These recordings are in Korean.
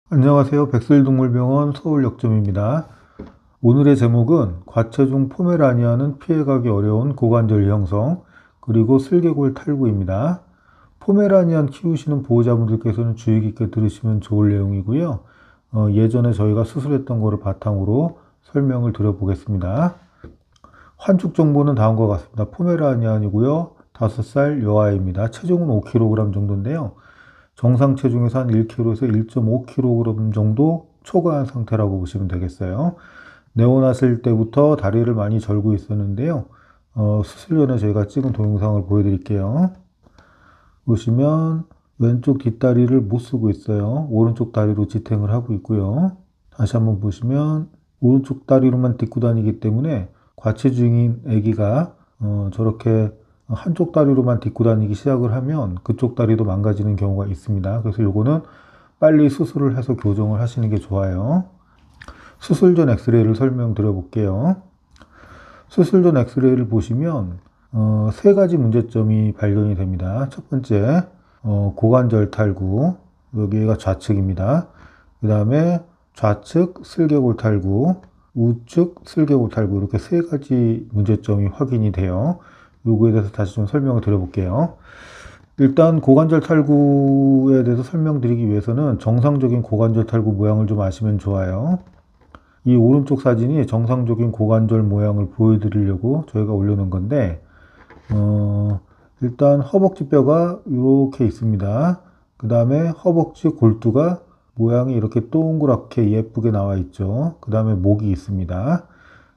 안녕하세요. 백설동물병원 서울역점입니다. 오늘의 제목은 과체중 포메라니안은 피해가기 어려운 고관절 형성 그리고 슬개골 탈구입니다. 포메라니안 키우시는 보호자분들께서는 주의 깊게 들으시면 좋을 내용이고요. 예전에 저희가 수술했던 거를 바탕으로 설명을 드려보겠습니다. 환축 정보는 다음과 같습니다. 포메라니안이고요. 5살 여아입니다. 체중은 5kg 정도인데요. 정상 체중에서 한 1kg에서 1.5kg 정도 초과한 상태라고 보시면 되겠어요. 네오나실 때부터 다리를 많이 절고 있었는데요. 수술 전에 저희가 찍은 동영상을 보여드릴게요. 보시면 왼쪽 뒷다리를 못 쓰고 있어요. 오른쪽 다리로 지탱을 하고 있고요. 다시 한번 보시면 오른쪽 다리로만 딛고 다니기 때문에 과체중인 아기가 저렇게 한쪽 다리로만 딛고 다니기 시작을 하면 그쪽 다리도 망가지는 경우가 있습니다. 그래서 요거는 빨리 수술을 해서 교정을 하시는 게 좋아요. 수술 전 엑스레이를 설명드려 볼게요. 수술 전 엑스레이를 보시면 세 가지 문제점이 발견이 됩니다. 첫 번째, 고관절 탈구, 여기가 좌측입니다. 그 다음에 좌측 슬개골 탈구, 우측 슬개골 탈구, 이렇게 세 가지 문제점이 확인이 돼요. 요거에 대해서 다시 좀 설명을 드려볼게요. 일단 고관절 탈구에 대해서 설명드리기 위해서는 정상적인 고관절 탈구 모양을 좀 아시면 좋아요. 이 오른쪽 사진이 정상적인 고관절 모양을 보여드리려고 저희가 올려놓은 건데 일단 허벅지 뼈가 이렇게 있습니다. 그 다음에 허벅지 골두가 모양이 이렇게 동그랗게 예쁘게 나와 있죠. 그 다음에 목이 있습니다.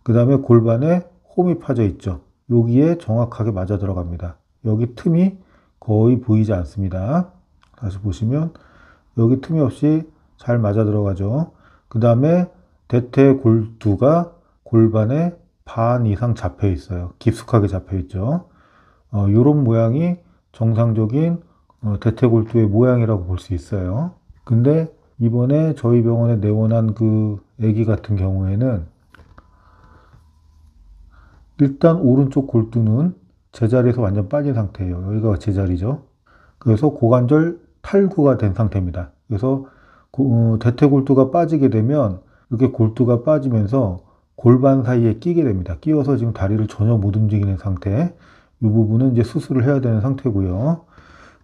그 다음에 골반에 홈이 파져 있죠. 여기에 정확하게 맞아 들어갑니다. 여기 틈이 거의 보이지 않습니다. 다시 보시면 여기 틈이 없이 잘 맞아 들어가죠. 그 다음에 대퇴골두가 골반에 반 이상 잡혀 있어요. 깊숙하게 잡혀 있죠. 이런 모양이 정상적인 대퇴골두의 모양이라고 볼 수 있어요. 근데 이번에 저희 병원에 내원한 그 아기 같은 경우에는 일단 오른쪽 골두는 제자리에서 완전 빠진 상태예요. 여기가 제자리죠. 그래서 고관절 탈구가 된 상태입니다. 그래서 대퇴골두가 빠지게 되면 이렇게 골두가 빠지면서 골반 사이에 끼게 됩니다. 끼어서 지금 다리를 전혀 못 움직이는 상태. 이 부분은 이제 수술을 해야 되는 상태고요.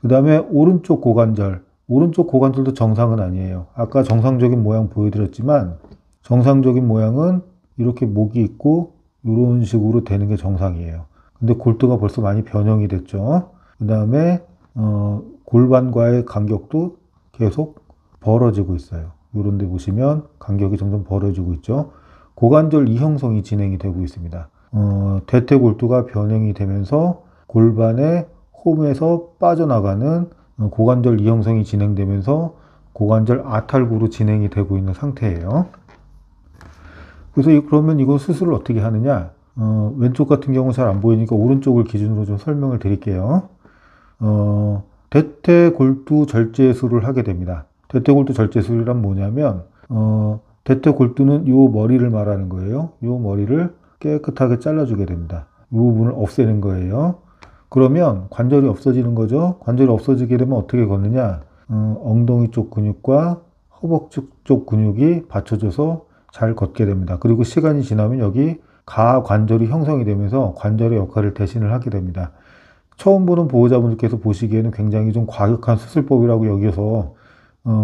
그 다음에 오른쪽 고관절. 오른쪽 고관절도 정상은 아니에요. 아까 정상적인 모양 보여드렸지만 정상적인 모양은 이렇게 목이 있고 이런 식으로 되는 게 정상이에요. 근데 골두가 벌써 많이 변형이 됐죠. 그 다음에 골반과의 간격도 계속 벌어지고 있어요. 이런 데 보시면 간격이 점점 벌어지고 있죠. 고관절 이형성이 진행이 되고 있습니다. 대퇴골두가 변형이 되면서 골반의 홈에서 빠져나가는 고관절 이형성이 진행되면서 고관절 아탈구로 진행이 되고 있는 상태예요. 그래서 그러면 이거 수술을 어떻게 하느냐? 왼쪽 같은 경우 잘 안 보이니까 오른쪽을 기준으로 좀 설명을 드릴게요. 대퇴골두 절제술을 하게 됩니다. 대퇴골두 절제술이란 뭐냐면 대퇴골두는 요 머리를 말하는 거예요. 요 머리를 깨끗하게 잘라주게 됩니다. 이 부분을 없애는 거예요. 그러면 관절이 없어지는 거죠. 관절이 없어지게 되면 어떻게 걷느냐? 엉덩이 쪽 근육과 허벅지 쪽 근육이 받쳐줘서 잘 걷게 됩니다. 그리고 시간이 지나면 여기 가관절이 형성이 되면서 관절의 역할을 대신을 하게 됩니다. 처음 보는 보호자분들께서 보시기에는 굉장히 좀 과격한 수술법이라고 여기서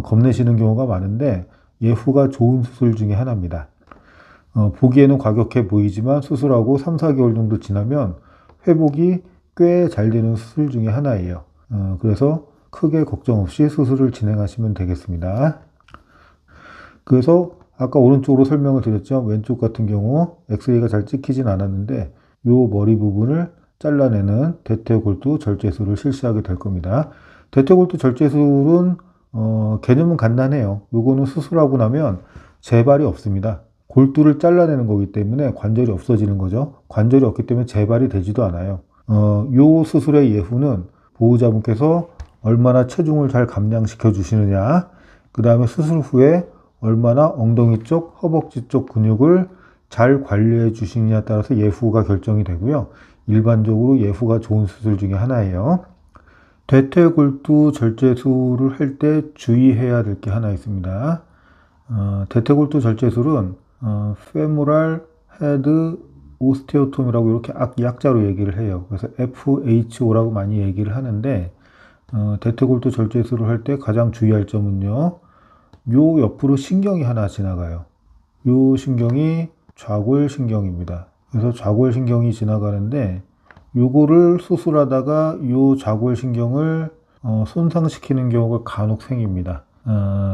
겁내시는 경우가 많은데 예후가 좋은 수술 중에 하나입니다. 보기에는 과격해 보이지만 수술하고 3, 4개월 정도 지나면 회복이 꽤 잘 되는 수술 중에 하나예요. 그래서 크게 걱정 없이 수술을 진행하시면 되겠습니다. 그래서 아까 오른쪽으로 설명을 드렸죠. 왼쪽 같은 경우 엑스레이가 잘 찍히진 않았는데 이 머리 부분을 잘라내는 대퇴골두 절제술을 실시하게 될 겁니다. 대퇴골두 절제술은 개념은 간단해요. 이거는 수술하고 나면 재발이 없습니다. 골두를 잘라내는 거기 때문에 관절이 없어지는 거죠. 관절이 없기 때문에 재발이 되지도 않아요. 이 수술의 예후는 보호자분께서 얼마나 체중을 잘 감량시켜 주시느냐, 그 다음에 수술 후에 얼마나 엉덩이 쪽, 허벅지 쪽 근육을 잘 관리해 주시느냐에 따라서 예후가 결정이 되고요. 일반적으로 예후가 좋은 수술 중에 하나예요. 대퇴골두 절제술을 할 때 주의해야 될 게 하나 있습니다. 대퇴골두 절제술은 femoral head osteotom이라고 이렇게 약자로 얘기를 해요. 그래서 FHO라고 많이 얘기를 하는데 대퇴골두 절제술을 할 때 가장 주의할 점은요. 요 옆으로 신경이 하나 지나가요. 요 신경이 좌골신경입니다. 그래서 좌골신경이 지나가는데 요거를 수술하다가 요 좌골신경을 손상시키는 경우가 간혹 생깁니다.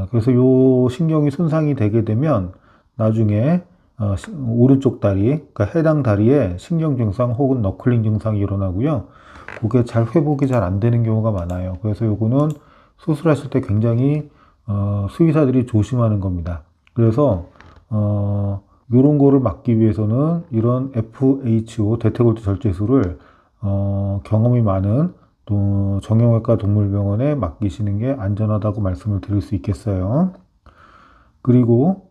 그래서 요 신경이 손상이 되게 되면 나중에 오른쪽 다리, 그러니까 해당 다리에 신경 증상 혹은 너클링 증상이 일어나고요. 그게 잘 회복이 잘 안 되는 경우가 많아요. 그래서 요거는 수술하실 때 굉장히 수의사들이 조심하는 겁니다. 그래서 이런 거를 막기 위해서는 이런 FHO 대퇴골두 절제술을 경험이 많은 또 정형외과 동물병원에 맡기시는 게 안전하다고 말씀을 드릴 수 있겠어요. 그리고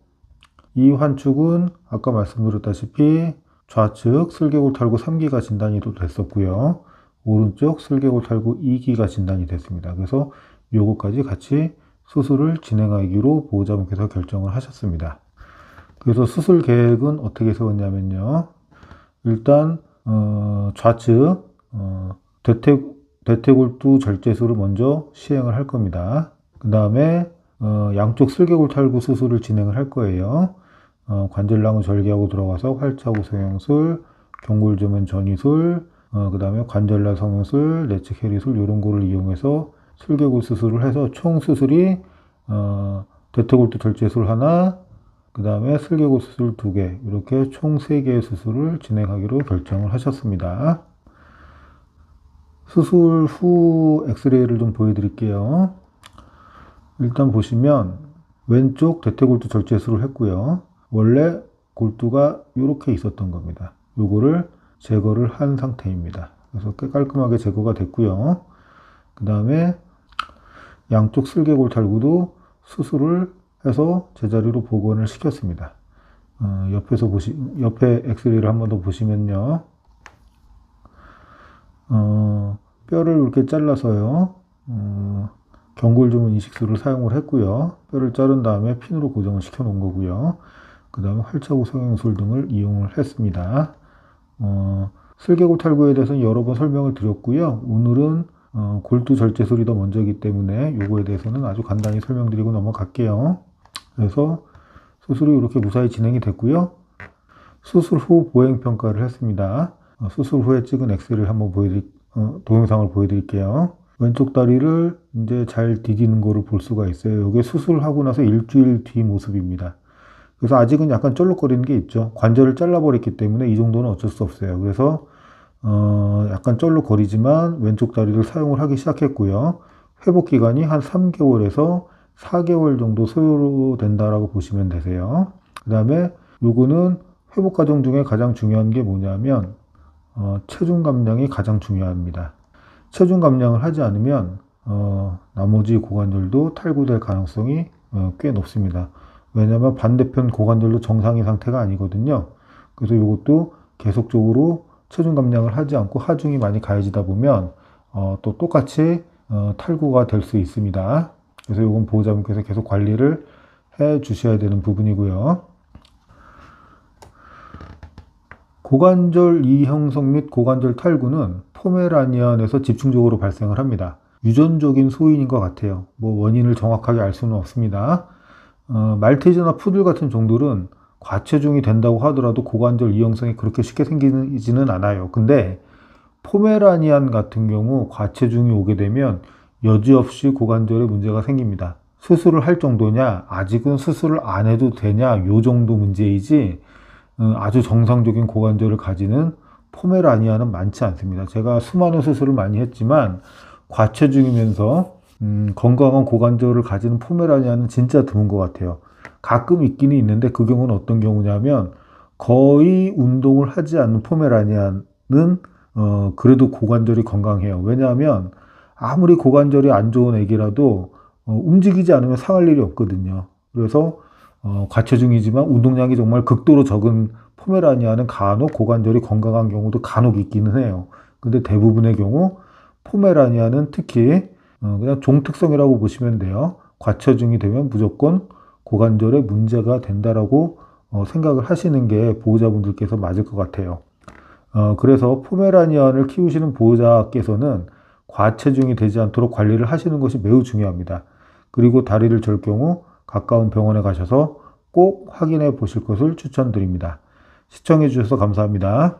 이 환축은 아까 말씀드렸다시피 좌측 슬개골 탈구 3기가 진단이 됐었고요. 오른쪽 슬개골 탈구 2기가 진단이 됐습니다. 그래서 요거까지 같이 수술을 진행하기로 보호자분께서 결정을 하셨습니다. 그래서 수술 계획은 어떻게 세웠냐면요. 일단 좌측 대퇴골두 절제술을 먼저 시행을 할 겁니다. 그 다음에 양쪽 슬개골 탈구 수술을 진행을 할 거예요. 관절낭을 절개하고 들어가서 활자구 성형술, 경골조면 전이술, 그 다음에 관절날 성형술, 내측 해리술 이런 거를 이용해서 슬개골 수술을 해서 총 수술이 대퇴골두 절제술 하나, 그 다음에 슬개골 수술 2개, 이렇게 총 3개의 수술을 진행하기로 결정을 하셨습니다. 수술 후 엑스레이를 좀 보여드릴게요. 일단 보시면 왼쪽 대퇴골두 절제술을 했고요. 원래 골두가 이렇게 있었던 겁니다. 요거를 제거를 한 상태입니다. 그래서 꽤 깔끔하게 제거가 됐고요. 그 다음에 양쪽 슬개골 탈구도 수술을 해서 제자리로 복원을 시켰습니다. 옆에 엑스레이를 한 번 더 보시면요. 뼈를 이렇게 잘라서요. 경골조면 이식술을 사용을 했고요. 뼈를 자른 다음에 핀으로 고정을 시켜 놓은 거고요. 그 다음에 활자구 성형술 등을 이용을 했습니다. 슬개골 탈구에 대해서는 여러 번 설명을 드렸고요. 오늘은 골두 절제술이 더 먼저이기 때문에 요거에 대해서는 아주 간단히 설명드리고 넘어갈게요. 그래서 수술이 이렇게 무사히 진행이 됐고요. 수술 후 보행평가를 했습니다. 수술 후에 찍은 엑스레이를 한번 동영상을 보여드릴게요. 왼쪽 다리를 이제 잘 디디는 거를 볼 수가 있어요. 이게 수술하고 나서 일주일 뒤 모습입니다. 그래서 아직은 약간 쩔룩거리는 게 있죠. 관절을 잘라버렸기 때문에 이 정도는 어쩔 수 없어요. 그래서 약간 쩔룩거리지만 왼쪽 다리를 사용을 하기 시작했고요. 회복 기간이 한 3개월에서 4개월 정도 소요된다라고 보시면 되세요. 그 다음에 요거는 회복 과정 중에 가장 중요한 게 뭐냐면 체중 감량이 가장 중요합니다. 체중 감량을 하지 않으면 나머지 고관절도 탈구될 가능성이 꽤 높습니다. 왜냐하면 반대편 고관절도 정상인 상태가 아니거든요. 그래서 이것도 계속적으로 체중 감량을 하지 않고 하중이 많이 가해지다 보면 또 똑같이 탈구가 될 수 있습니다. 그래서 이건 보호자분께서 계속 관리를 해 주셔야 되는 부분이고요. 고관절 이형성 및 고관절 탈구는 포메라니안에서 집중적으로 발생을 합니다. 유전적인 소인인 것 같아요. 원인을 정확하게 알 수는 없습니다. 말티즈나 푸들 같은 종들은 과체중이 된다고 하더라도 고관절 이형성이 그렇게 쉽게 생기지는 않아요. 근데 포메라니안 같은 경우 과체중이 오게 되면 여지없이 고관절에 문제가 생깁니다. 수술을 할 정도냐, 아직은 수술을 안 해도 되냐, 요 정도 문제이지 아주 정상적인 고관절을 가지는 포메라니안은 많지 않습니다. 제가 수많은 수술을 많이 했지만 과체중이면서 건강한 고관절을 가지는 포메라니안은 진짜 드문 것 같아요. 가끔 있기는 있는데 그 경우는 어떤 경우냐면 거의 운동을 하지 않는 포메라니안은 그래도 고관절이 건강해요. 왜냐하면 아무리 고관절이 안 좋은 애기라도 움직이지 않으면 상할 일이 없거든요. 그래서 과체중이지만 운동량이 정말 극도로 적은 포메라니안은 간혹 고관절이 건강한 경우도 간혹 있기는 해요. 근데 대부분의 경우 포메라니안은 특히 그냥 종특성이라고 보시면 돼요. 과체중이 되면 무조건 고관절에 문제가 된다라고 생각을 하시는 게 보호자분들께서 맞을 것 같아요. 그래서 포메라니안을 키우시는 보호자께서는 과체중이 되지 않도록 관리를 하시는 것이 매우 중요합니다. 그리고 다리를 절 경우 가까운 병원에 가셔서 꼭 확인해 보실 것을 추천드립니다. 시청해 주셔서 감사합니다.